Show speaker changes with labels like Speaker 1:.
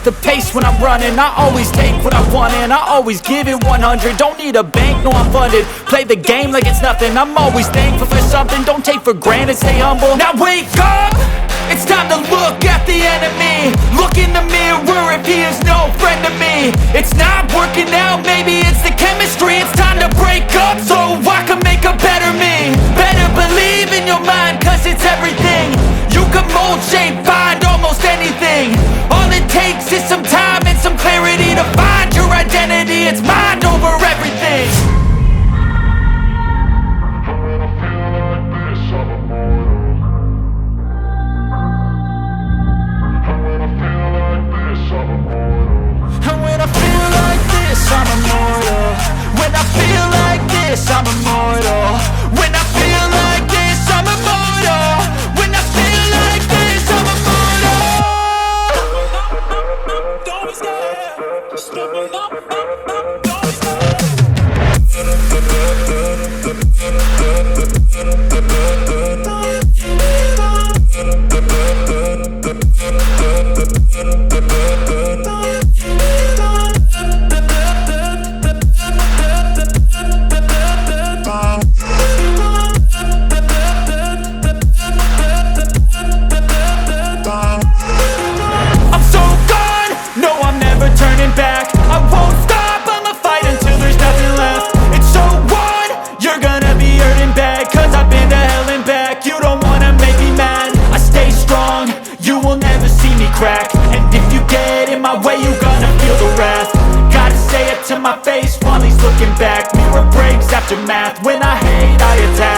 Speaker 1: the pace when I'm running. I always take what I want and I always give it 100. Don't need a bank, no I'm funded. Play the game like it's nothing. I'm always thankful for something. Don't take for granted, stay humble. Now wake up! It's time to look at the enemy. Look in the mirror if he is no friend to me. It's not working out, maybe it's the chemistry. It's time to break up so I can make a better me. Better believe in your mind, cause it's everything. You can mold, shape, find almost anything. All it takes is some time and some clarity to find your identity. It's mind over everything. And when I feel like this, I'm immortal. When I feel like this, I'm immortal. When I feel like this, I'm immortal. When I feel like this, I'm immortal. Don't stop, just level up, don't stop. And if you get in my way, you gonna feel the wrath. Gotta say it to my face while he's looking back. Mirror breaks, aftermath. When I hate, I attack.